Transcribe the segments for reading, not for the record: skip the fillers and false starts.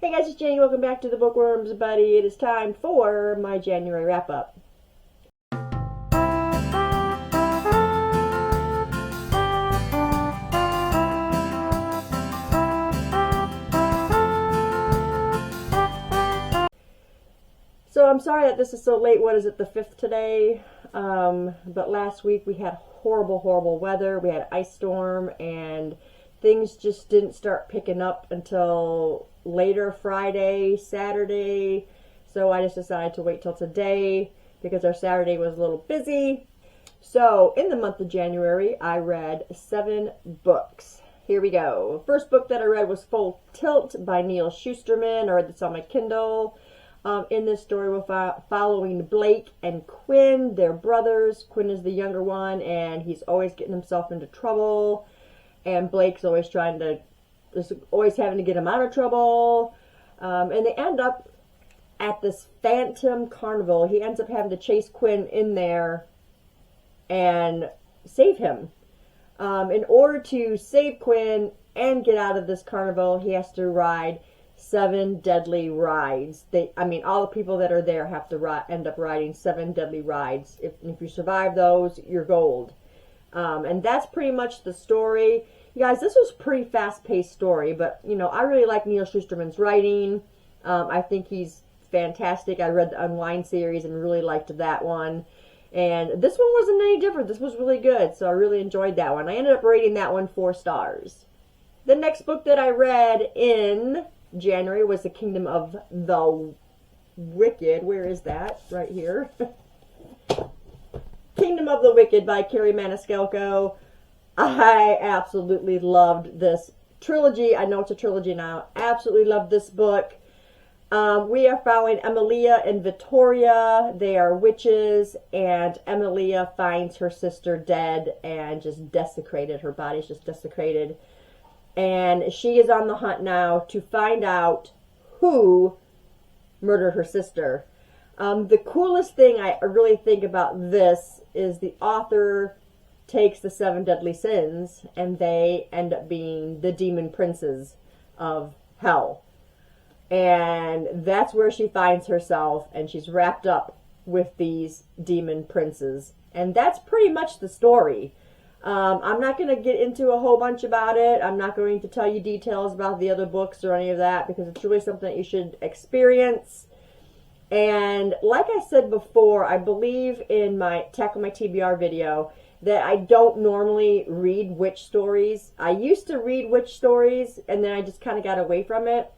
Hey guys, it's Jenny. Welcome back to the Bookworms Buddy. It is time for my January wrap-up. So I'm sorry that this is so late. What is it, the 5th today? But last week we had horrible weather. We had ice storm and things just didn't start picking up until later Friday, Saturday. So I just decided to wait till today because our Saturday was a little busy. So in the month of January, I read 7 books. Here we go. First book that I read was Full Tilt by Neil Shusterman. I read this on my Kindle. In this story, we're following Blake and Quinn. They're brothers. Quinn is the younger one, and he's always getting himself into trouble. And Blake's always always having to get him out of trouble. And they end up at this phantom carnival. He ends up having to chase Quinn in there and save him. In order to save Quinn and get out of this carnival, he has to ride 7 deadly rides. All the people that are there have to end up riding 7 deadly rides. If you survive those, you're gold. And that's pretty much the story. You guys, this was a pretty fast-paced story, but, I really like Neil Shusterman's writing. I think he's fantastic. I read the Unwind series and really liked that one. And this one wasn't any different. This was really good, so I really enjoyed that one. I ended up rating that one 4 stars. The next book that I read in January was The Kingdom of the Wicked. Where is that? Right here. Kingdom of the Wicked by Carrie Maniscalco. I absolutely loved this trilogy. I know it's a trilogy now. Absolutely loved this book. We are following Emilia and Vittoria. They are witches, and Emilia finds her sister dead and just desecrated. Her body's just desecrated. And she is on the hunt now to find out who murdered her sister. The coolest thing I really think about this is the author takes the 7 deadly sins and they end up being the demon princes of hell. And that's where she finds herself, and she's wrapped up with these demon princes. And that's pretty much the story. I'm not going to get into a whole bunch about it. I'm not going to tell you details about the other books or any of that because it's really something that you should experience. And like I said before, I believe in my Tackle My TBR video that I don't normally read witch stories. I used to read witch stories and then I just kind of got away from it.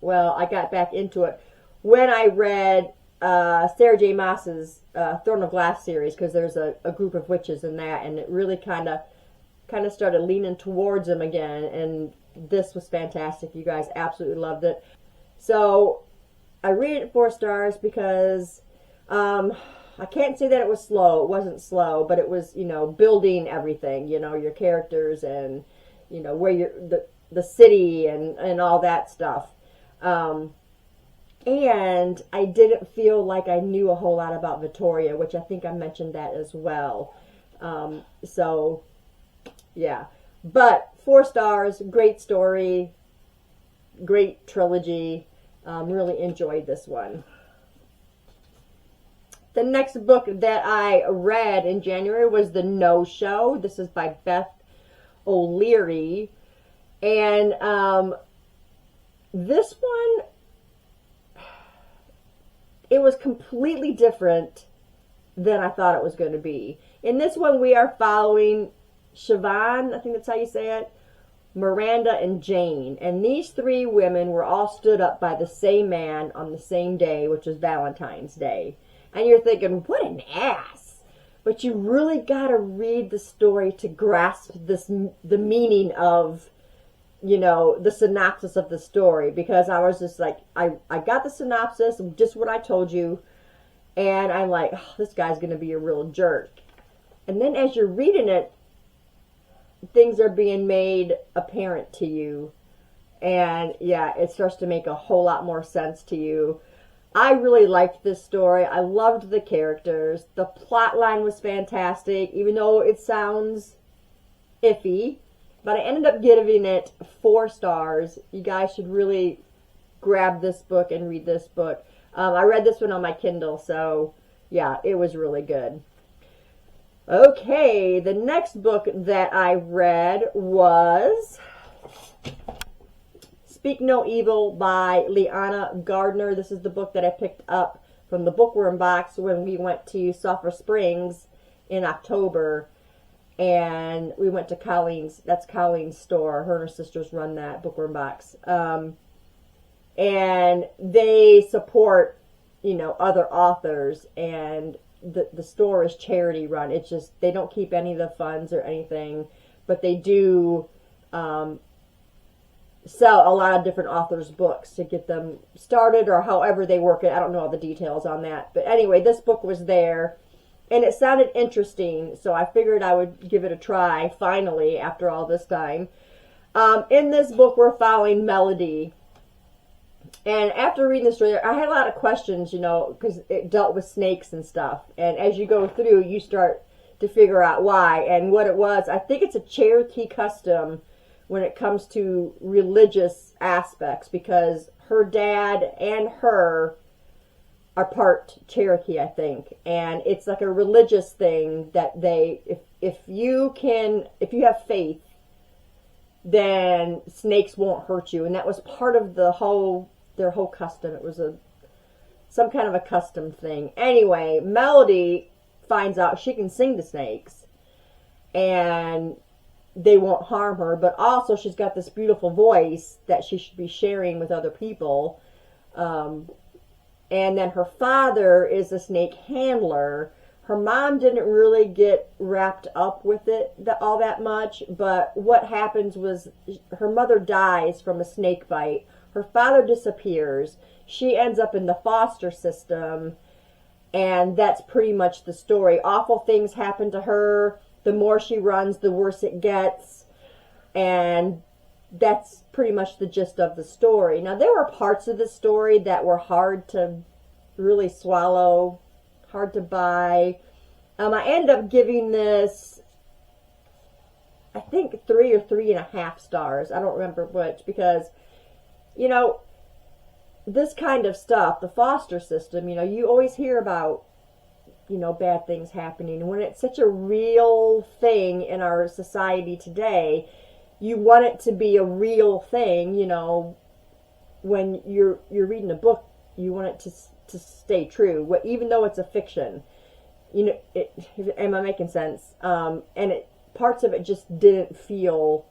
Well, I got back into it when I read Sarah J. Maas's Throne of Glass series, because there's a group of witches in that, and it really kind of started leaning towards them again, and this was fantastic. You guys absolutely loved it. So I rated it 4 stars because I can't say that it was slow. It wasn't slow, but it was, building everything, your characters and, where the city and all that stuff. And I didn't feel like I knew a whole lot about Vittoria, which I think I mentioned that as well. So, yeah. But 4 stars, great story, great trilogy. Really enjoyed this one. The next book that I read in January was The No Show. This is by Beth O'Leary. And this one, it was completely different than I thought it was going to be. In this one, we are following Siobhan, I think that's how you say it, Miranda, and Jane. And these 3 women were all stood up by the same man on the same day, which was Valentine's Day. And you're thinking, what an ass. But you really got to read the story to grasp the meaning of, the synopsis of the story, because I was just like, I got the synopsis, just what I told you, and I'm like, oh, this guy's going to be a real jerk. And then as you're reading it, things are being made apparent to you, and yeah, it starts to make a whole lot more sense to you. I really liked this story. I loved the characters. The plot line was fantastic, even though it sounds iffy. But I ended up giving it 4 stars. You guys should really grab this book and read this book. I read this one on my Kindle, so yeah, it was really good. Okay, the next book that I read was Speak No Evil by Liana Gardner. This is the book that I picked up from the Bookworm box when we went to Sulphur Springs in October. And we went to Colleen's, that's Colleen's store. Her and her sisters run that Bookworm box. And they support, you know, other authors, and the store is charity run. It's just, they don't keep any of the funds or anything, but they do sell a lot of different authors' books to get them started, or however they work it. I don't know all the details on that. But anyway, this book was there, and it sounded interesting, so I figured I would give it a try, finally, after all this time. In this book, we're following Melody. And after reading the story, I had a lot of questions, you know, because it dealt with snakes and stuff. And as you go through, you start to figure out why and what it was. I think it's a Cherokee custom when it comes to religious aspects, because her dad and her are part Cherokee, I think. And it's like a religious thing that they, if you have faith, then snakes won't hurt you. And that was part of their whole custom. It was some kind of a custom thing. Anyway, Melody finds out she can sing to snakes and they won't harm her, but also she's got this beautiful voice that she should be sharing with other people. And then her father is a snake handler. Her mom didn't really get wrapped up with it all that much, but what happens was her mother dies from a snake bite. Her father disappears. She ends up in the foster system, and that's pretty much the story. Awful things happen to her. The more she runs, the worse it gets, and that's pretty much the gist of the story. Now, there were parts of the story that were hard to really swallow, hard to buy. I ended up giving this, I think, 3 or 3.5 stars. I don't remember which, because, you know, this kind of stuff, the foster system, you know, you always hear about, you know, bad things happening. And when it's such a real thing in our society today, you want it to be a real thing. You know, when you're reading a book, you want it to stay true, even though it's a fiction. You know, am I making sense? And parts of it just didn't feel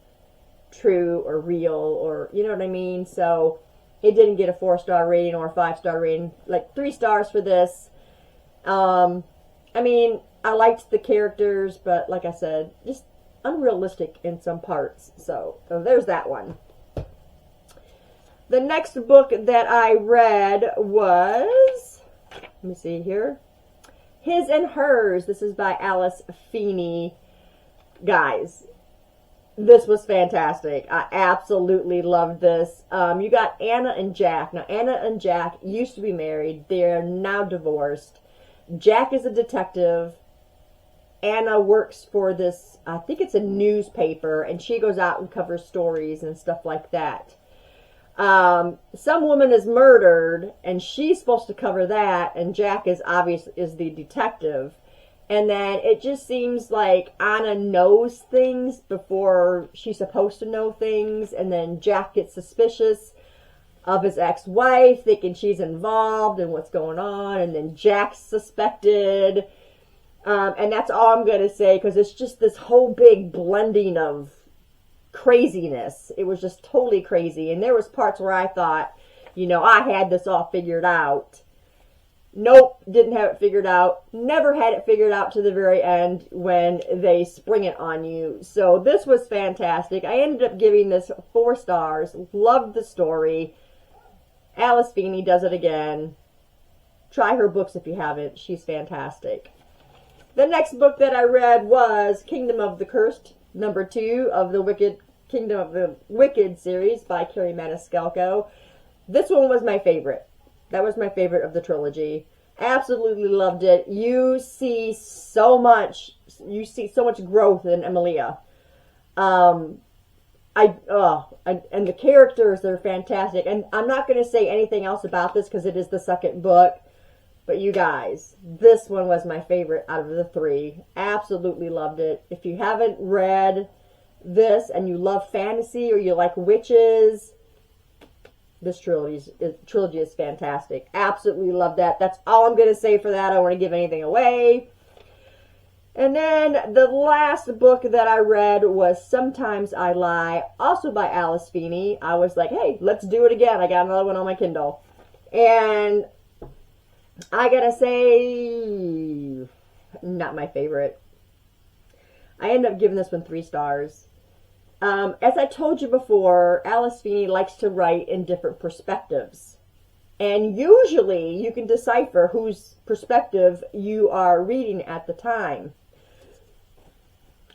true or real, or, you know what I mean? So it didn't get a 4-star rating or a 5-star rating, like 3 stars for this. I mean, I liked the characters, but like I said, just unrealistic in some parts. So there's that one. The next book that I read was, let me see here, His and Hers. This is by Alice Feeney. Guys, this was fantastic. I absolutely loved this. You got Anna and Jack. Now, Anna and Jack used to be married. They are now divorced. Jack is a detective. Anna works for this, I think it's a newspaper, and she goes out and covers stories and stuff like that. Some woman is murdered, and she's supposed to cover that, and Jack is the detective. And then it just seems like Anna knows things before she's supposed to know things, and then Jack gets suspicious of his ex-wife, thinking she's involved in what's going on, and then Jack's suspected. And that's all I'm going to say, because it's just this whole big blending of craziness. It was just totally crazy. And there was parts where I thought, you know, I had this all figured out. Nope, didn't have it figured out. Never had it figured out to the very end when they spring it on you. So this was fantastic. I ended up giving this 4 stars. Loved the story. Alice Feeney does it again. Try her books if you haven't. She's fantastic. The next book that I read was Kingdom of the Cursed, number 2 of the Kingdom of the Wicked series by Carrie Maniscalco. This one was my favorite. That was my favorite of the trilogy. Absolutely loved it. You see so much growth in Emilia. and the characters, they're fantastic. And I'm not going to say anything else about this because it is the second book. But you guys, this one was my favorite out of the three. Absolutely loved it. If you haven't read this and you love fantasy or you like witches, this trilogy is fantastic. Absolutely love that. That's all I'm going to say for that. I don't want to give anything away. And then the last book that I read was Sometimes I Lie, also by Alice Feeney. I was like, hey, let's do it again. I got another one on my Kindle. And I gotta say, not my favorite. I ended up giving this one 3 stars. As I told you before, Alice Feeney likes to write in different perspectives. And usually you can decipher whose perspective you are reading at the time.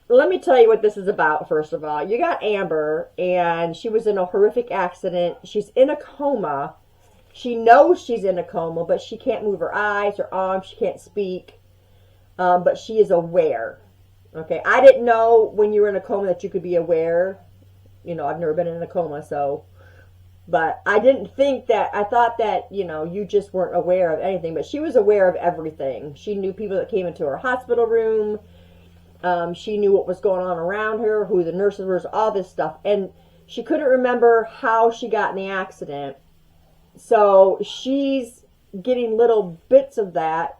Let me tell you what this is about, first of all. You got Amber, and she was in a horrific accident. She's in a coma. She knows she's in a coma, but she can't move her eyes, her arms, she can't speak. But she is aware. Okay, I didn't know when you were in a coma that you could be aware. You know, I've never been in a coma, so. But I didn't think that, I thought that, you know, you just weren't aware of anything. But she was aware of everything. She knew people that came into her hospital room. She knew what was going on around her, who the nurses were, all this stuff. And she couldn't remember how she got in the accident. So she's getting little bits of that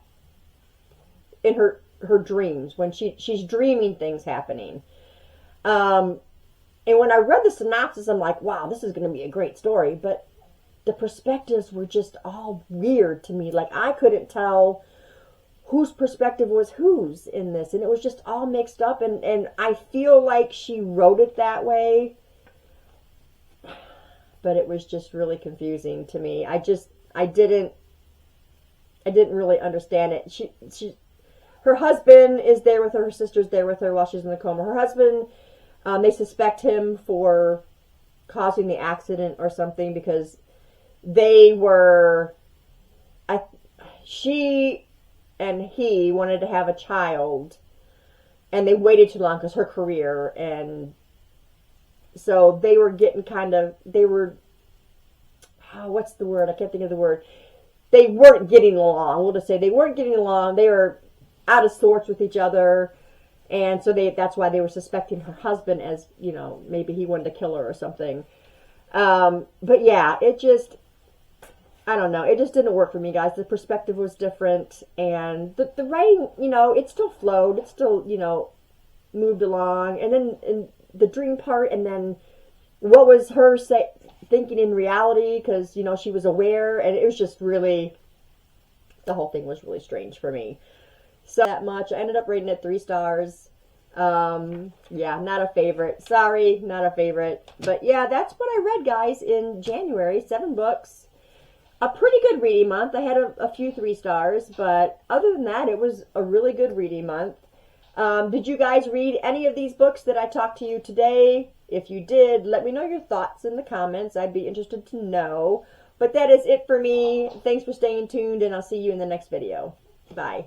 in her dreams when she's dreaming things happening. And when I read the synopsis, I'm like, wow, this is going to be a great story. But the perspectives were just all weird to me. Like, I couldn't tell whose perspective was whose in this. And it was just all mixed up. And I feel like she wrote it that way. But it was just really confusing to me. I didn't really understand it. Her husband is there with her. Her sister's there with her while she's in the coma. Her husband, they suspect him for causing the accident or something because they were, she and he wanted to have a child, and they waited too long because her career, and so they were getting what's the word? I can't think of the word. They weren't getting along. We'll just say they weren't getting along. They were out of sorts with each other. And so that's why they were suspecting her husband as, you know, maybe he wanted to kill her or something. But yeah, I don't know. It just didn't work for me, guys. The perspective was different. And the writing, you know, it still flowed. It still, you know, moved along. And then in the dream part, and then what was her thinking in reality, because, you know, she was aware, and it was just really, the whole thing was really strange for me. So that much. I ended up rating it 3 stars. Yeah, not a favorite. Sorry, not a favorite. But yeah, that's what I read, guys, in January. 7 books. A pretty good reading month. I had a few 3 stars, but other than that, it was a really good reading month. Did you guys read any of these books that I talked to you today? If you did, let me know your thoughts in the comments. I'd be interested to know. But that is it for me. Thanks for staying tuned, and I'll see you in the next video. Bye.